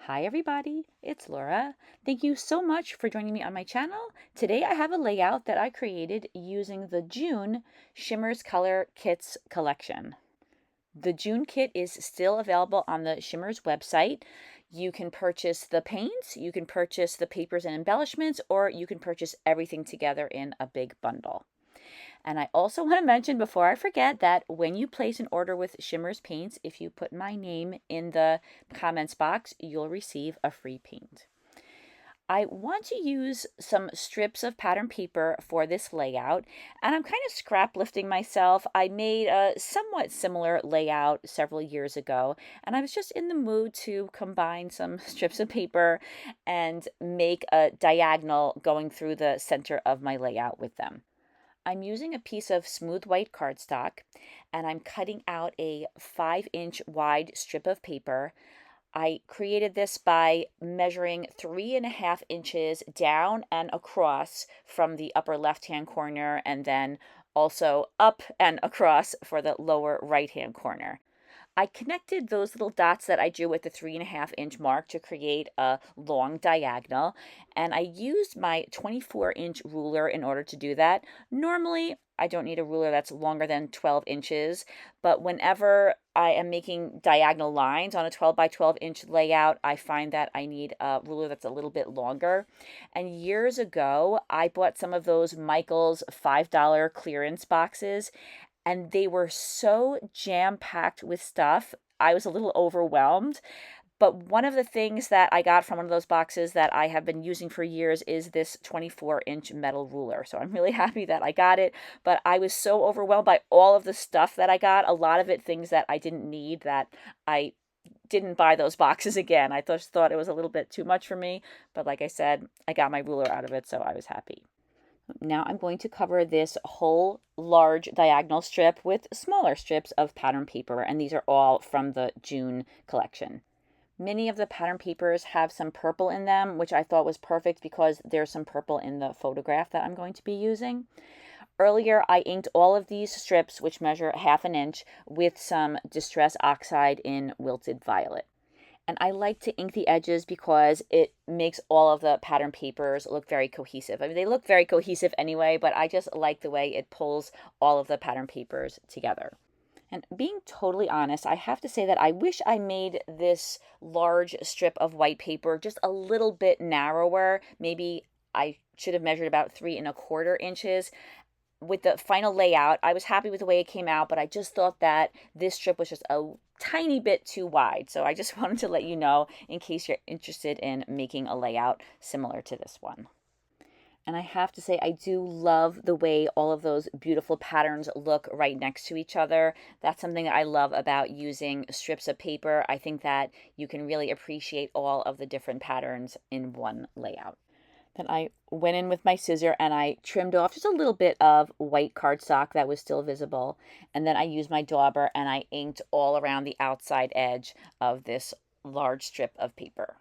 Hi everybody, it's Laura. Thank you so much for joining me on my channel. Today I have a layout that I created using the June Shimmerz Color Kitz collection. The June kit is still available on the Shimmerz website. You can purchase the paints, you can purchase the papers and embellishments, or you can purchase everything together in a big bundle. And I also want to mention before I forget that when you place an order with Shimmerz Paints, if you put my name in the comments box, you'll receive a free paint. I want to use some strips of pattern paper for this layout, and I'm kind of scrap lifting myself. I made a somewhat similar layout several years ago, and I was just in the mood to combine some strips of paper and make a diagonal going through the center of my layout with them. I'm using a piece of smooth white cardstock, and I'm cutting out a 5-inch wide strip of paper. I created this by measuring 3.5 inches down and across from the upper left-hand corner, and then also up and across for the lower right-hand corner. I connected those little dots that I drew with the 3.5-inch mark to create a long diagonal, and I used my 24-inch ruler in order to do that. Normally, I don't need a ruler that's longer than 12 inches, but whenever I am making diagonal lines on a 12 by 12 inch layout, I find that I need a ruler that's a little bit longer. And years ago, I bought some of those Michaels $5 clearance boxes, and they were so jam-packed with stuff. I was a little overwhelmed. But one of the things that I got from one of those boxes that I have been using for years is this 24-inch metal ruler. So I'm really happy that I got it. But I was so overwhelmed by all of the stuff that I got, a lot of it things that I didn't need, that I didn't buy those boxes again. I just thought it was a little bit too much for me. But like I said, I got my ruler out of it, so I was happy. Now I'm going to cover this whole large diagonal strip with smaller strips of pattern paper, and these are all from the June collection. Many of the pattern papers have some purple in them, which I thought was perfect because there's some purple in the photograph that I'm going to be using. Earlier, I inked all of these strips, which measure 1/2 inch, with some Distress Oxide in Wilted Violet. And I like to ink the edges because it makes all of the pattern papers look very cohesive. I mean, they look very cohesive anyway, but I just like the way it pulls all of the pattern papers together. And being totally honest, I have to say that I wish I made this large strip of white paper just a little bit narrower. Maybe I should have measured about 3.25 inches. With the final layout, I was happy with the way it came out, but I just thought that this strip was just a tiny bit too wide. So I just wanted to let you know in case you're interested in making a layout similar to this one. And I have to say, I do love the way all of those beautiful patterns look right next to each other. That's something that I love about using strips of paper. I think that you can really appreciate all of the different patterns in one layout. Then I went in with my scissor and I trimmed off just a little bit of white cardstock that was still visible. And then I used my dauber and I inked all around the outside edge of this large strip of paper.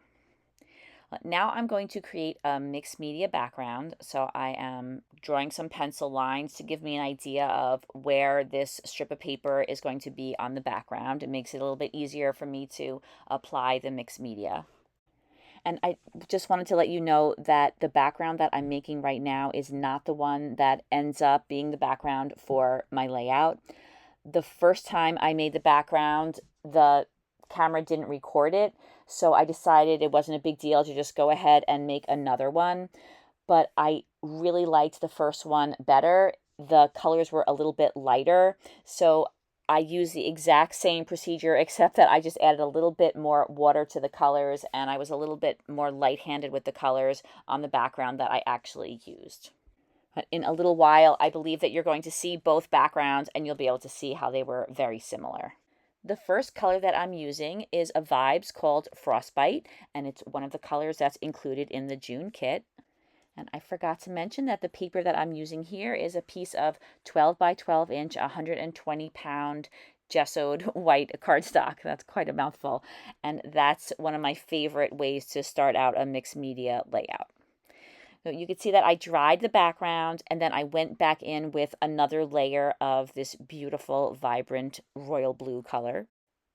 Now I'm going to create a mixed media background. So I am drawing some pencil lines to give me an idea of where this strip of paper is going to be on the background. It makes it a little bit easier for me to apply the mixed media. And I just wanted to let you know that the background that I'm making right now is not the one that ends up being the background for my layout. The first time I made the background, the camera didn't record it, so I decided it wasn't a big deal to just go ahead and make another one. But I really liked the first one better. The colors were a little bit lighter, so I used the exact same procedure, except that I just added a little bit more water to the colors, and I was a little bit more light-handed with the colors on the background that I actually used. But in a little while, I believe that you're going to see both backgrounds, and you'll be able to see how they were very similar. The first color that I'm using is a Vibez called Frostbite, and it's one of the colors that's included in the June kit. And I forgot to mention that the paper that I'm using here is a piece of 12 by 12 inch, 120-pound gessoed white cardstock. That's quite a mouthful. And that's one of my favorite ways to start out a mixed media layout. So you can see that I dried the background and then I went back in with another layer of this beautiful, vibrant royal blue color.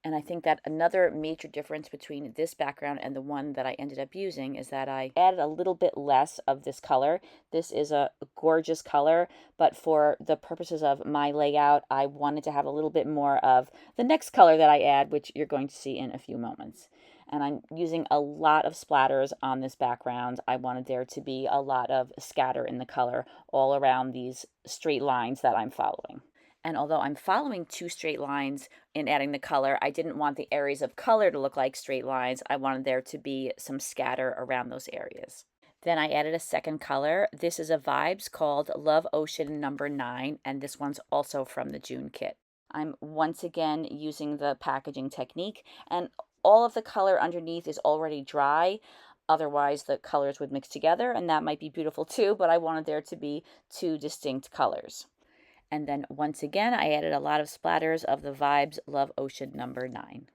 And I think that another major difference between this background and the one that I ended up using is that I added a little bit less of this color. This is a gorgeous color, but for the purposes of my layout, I wanted to have a little bit more of the next color that I add, which you're going to see in a few moments. And I'm using a lot of splatters on this background. I wanted there to be a lot of scatter in the color all around these straight lines that I'm following. And although I'm following two straight lines in adding the color, I didn't want the areas of color to look like straight lines. I wanted there to be some scatter around those areas. Then I added a second color. This is a Vibez called Love Ocean number 9, and this one's also from the June kit. I'm once again using the packaging technique, and all of the color underneath is already dry. Otherwise, the colors would mix together, and that might be beautiful too, but I wanted there to be two distinct colors. And then once again, I added a lot of splatters of the Vibez Love Ocean number 9.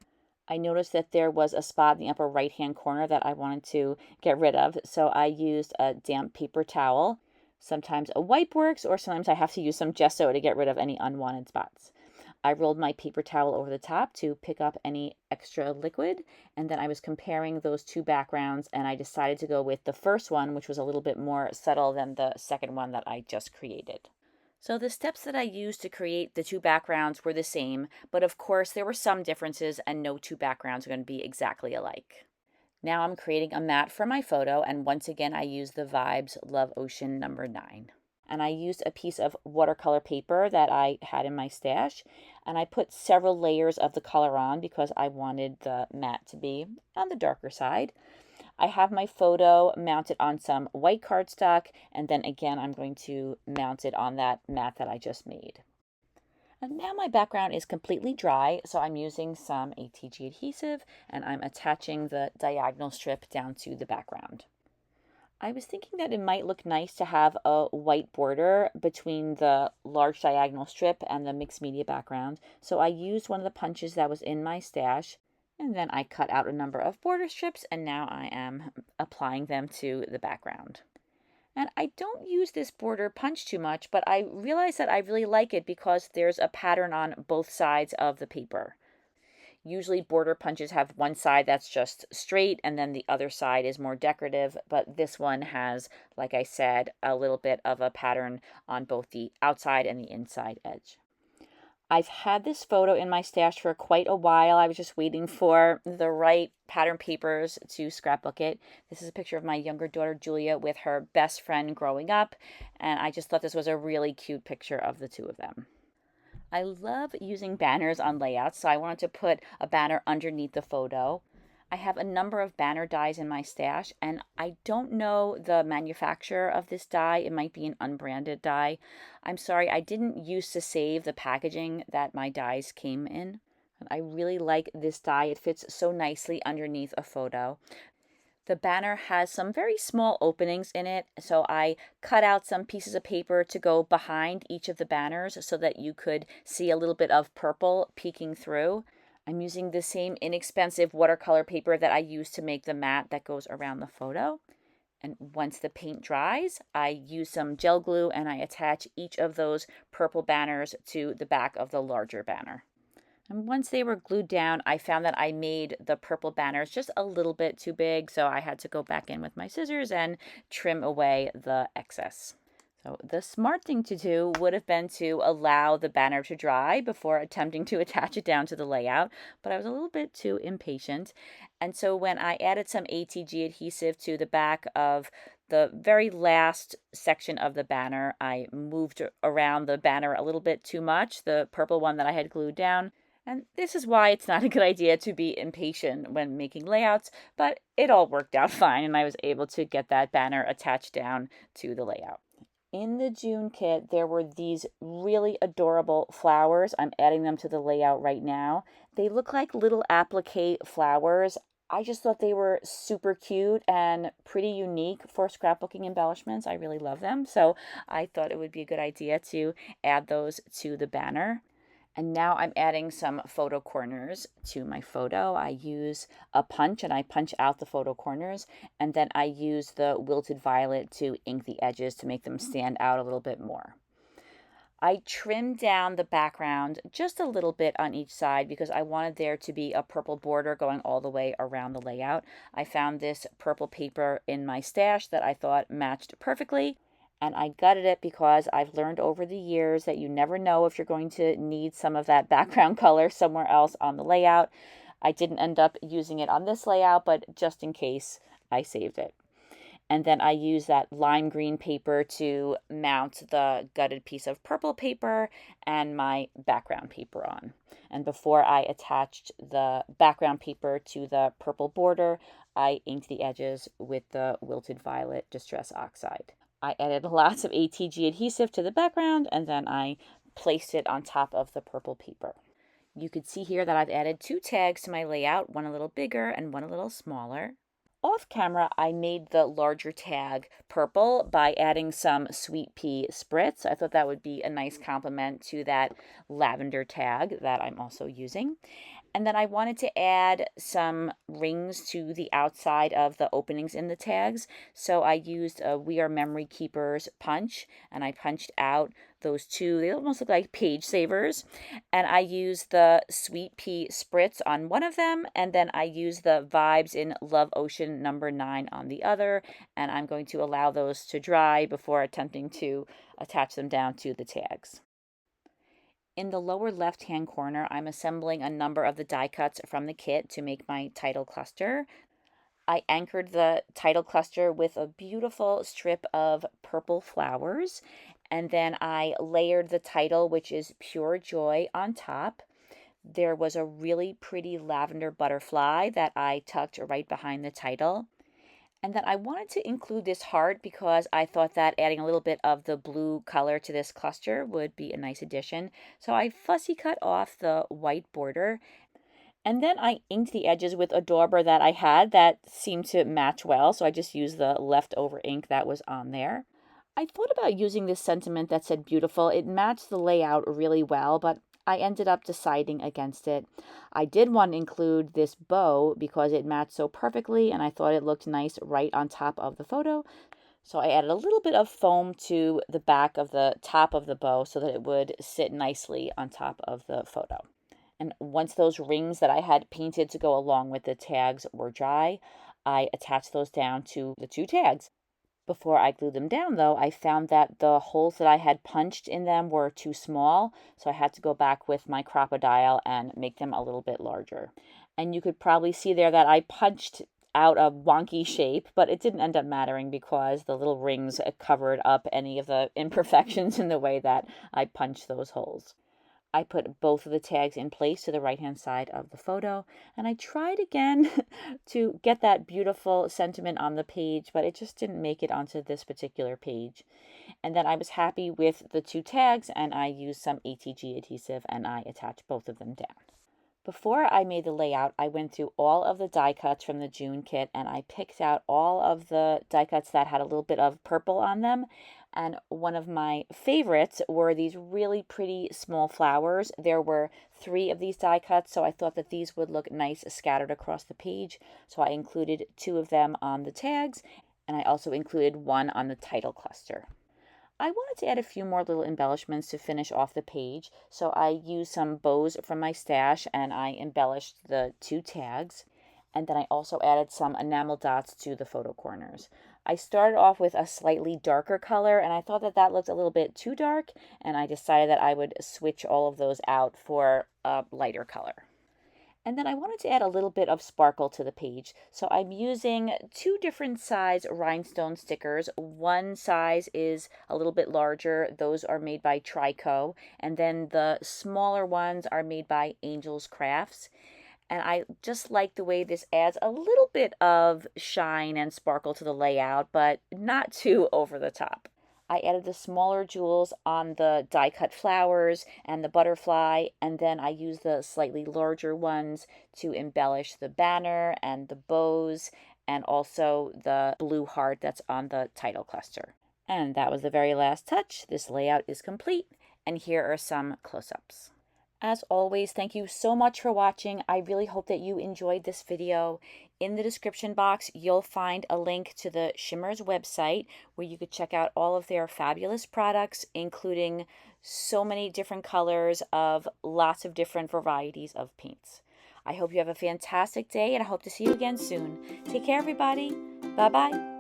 I noticed that there was a spot in the upper right-hand corner that I wanted to get rid of, so I used a damp paper towel. Sometimes a wipe works, or sometimes I have to use some gesso to get rid of any unwanted spots. I rolled my paper towel over the top to pick up any extra liquid, and then I was comparing those two backgrounds, and I decided to go with the first one, which was a little bit more subtle than the second one that I just created. So the steps that I used to create the two backgrounds were the same, but of course there were some differences and no two backgrounds are going to be exactly alike. Now I'm creating a mat for my photo, and once again I used the Vibez Love Ocean number 9. And I used a piece of watercolor paper that I had in my stash, and I put several layers of the color on because I wanted the mat to be on the darker side. I have my photo mounted on some white cardstock, and then again I'm going to mount it on that mat that I just made. And now my background is completely dry, so I'm using some ATG adhesive, and I'm attaching the diagonal strip down to the background. I was thinking that it might look nice to have a white border between the large diagonal strip and the mixed media background, so I used one of the punches that was in my stash. And then I cut out a number of border strips, and now I am applying them to the background. And I don't use this border punch too much, but I realize that I really like it because there's a pattern on both sides of the paper. Usually border punches have one side that's just straight and then the other side is more decorative, but this one has, like I said, a little bit of a pattern on both the outside and the inside edge. I've had this photo in my stash for quite a while. I was just waiting for the right pattern papers to scrapbook it. This is a picture of my younger daughter, Julia, with her best friend growing up, and I just thought this was a really cute picture of the two of them. I love using banners on layouts, so I wanted to put a banner underneath the photo. I have a number of banner dies in my stash, and I don't know the manufacturer of this die. It might be an unbranded die. I'm sorry, I didn't used to save the packaging that my dies came in. I really like this die. It fits so nicely underneath a photo. The banner has some very small openings in it, so I cut out some pieces of paper to go behind each of the banners so that you could see a little bit of purple peeking through. I'm using the same inexpensive watercolor paper that I used to make the mat that goes around the photo. And once the paint dries, I use some gel glue and I attach each of those purple banners to the back of the larger banner. And once they were glued down, I found that I made the purple banners just a little bit too big, so I had to go back in with my scissors and trim away the excess. So the smart thing to do would have been to allow the banner to dry before attempting to attach it down to the layout, but I was a little bit too impatient. And so when I added some ATG adhesive to the back of the very last section of the banner, I moved around the banner a little bit too much, the purple one that I had glued down. And this is why it's not a good idea to be impatient when making layouts, but it all worked out fine and I was able to get that banner attached down to the layout. In the June kit, there were these really adorable flowers. I'm adding them to the layout right now. They look like little applique flowers. I just thought they were super cute and pretty unique for scrapbooking embellishments. I really love them, so I thought it would be a good idea to add those to the banner. And now I'm adding some photo corners to my photo. I use a punch and I punch out the photo corners, and then I use the wilted violet to ink the edges to make them stand out a little bit more. I trimmed down the background just a little bit on each side because I wanted there to be a purple border going all the way around the layout. I found this purple paper in my stash that I thought matched perfectly, and I gutted it because I've learned over the years that you never know if you're going to need some of that background color somewhere else on the layout. I didn't end up using it on this layout, but just in case, I saved it. And then I use that lime green paper to mount the gutted piece of purple paper and my background paper on. And before I attached the background paper to the purple border, I inked the edges with the wilted violet Distress Oxide. I added lots of ATG adhesive to the background, and then I placed it on top of the purple paper. You could see here that I've added 2 tags to my layout, one a little bigger and one a little smaller. Off camera, I made the larger tag purple by adding some sweet pea spritz. I thought that would be a nice complement to that lavender tag that I'm also using. And then I wanted to add some rings to the outside of the openings in the tags. So I used a We Are Memory Keepers punch, and I punched out those 2. They almost look like page savers. And I used the Sweet Pea Spritz on one of them, and then I used the Vibez in Love Ocean number 9 on the other. And I'm going to allow those to dry before attempting to attach them down to the tags. In the lower left-hand corner, I'm assembling a number of the die cuts from the kit to make my title cluster. I anchored the title cluster with a beautiful strip of purple flowers, and then I layered the title, which is Pure Joy, on top. There was a really pretty lavender butterfly that I tucked right behind the title. And then I wanted to include this heart because I thought that adding a little bit of the blue color to this cluster would be a nice addition. So I fussy cut off the white border, and then I inked the edges with a dauber that I had that seemed to match well. So I just used the leftover ink that was on there. I thought about using this sentiment that said beautiful. It matched the layout really well, but I ended up deciding against it. I did want to include this bow because it matched so perfectly and I thought it looked nice right on top of the photo. So I added a little bit of foam to the back of the top of the bow so that it would sit nicely on top of the photo. And once those rings that I had painted to go along with the tags were dry, I attached those down to the 2 tags. Before I glued them down, though, I found that the holes that I had punched in them were too small, so I had to go back with my crocodile and make them a little bit larger. And you could probably see there that I punched out a wonky shape, but it didn't end up mattering because the little rings covered up any of the imperfections in the way that I punched those holes. I put both of the tags in place to the right-hand side of the photo, and I tried again to get that beautiful sentiment on the page, but it just didn't make it onto this particular page. And then I was happy with the 2 tags, and I used some ATG adhesive, and I attached both of them down. Before I made the layout, I went through all of the die cuts from the June kit, and I picked out all of the die cuts that had a little bit of purple on them. And one of my favorites were these really pretty small flowers. There were 3 of these die cuts, so I thought that these would look nice scattered across the page. So I included 2 of them on the tags, and I also included 1 on the title cluster. I wanted to add a few more little embellishments to finish off the page, so I used some bows from my stash and I embellished the 2 tags. And then I also added some enamel dots to the photo corners. I started off with a slightly darker color, and I thought that that looked a little bit too dark, and I decided that I would switch all of those out for a lighter color. And then I wanted to add a little bit of sparkle to the page. So I'm using 2 different size rhinestone stickers. One size is a little bit larger. Those are made by Trico. And then the smaller ones are made by Angel's Crafts. And I just like the way this adds a little bit of shine and sparkle to the layout, but not too over the top. I added the smaller jewels on the die cut flowers and the butterfly, and then I used the slightly larger ones to embellish the banner and the bows and also the blue heart that's on the title cluster. And that was the very last touch. This layout is complete, and here are some close-ups. As always, thank you so much for watching. I really hope that you enjoyed this video. In the description box, you'll find a link to the Shimmerz website where you could check out all of their fabulous products, including so many different colors of lots of different varieties of paints. I hope you have a fantastic day, and I hope to see you again soon. Take care, everybody. Bye-bye.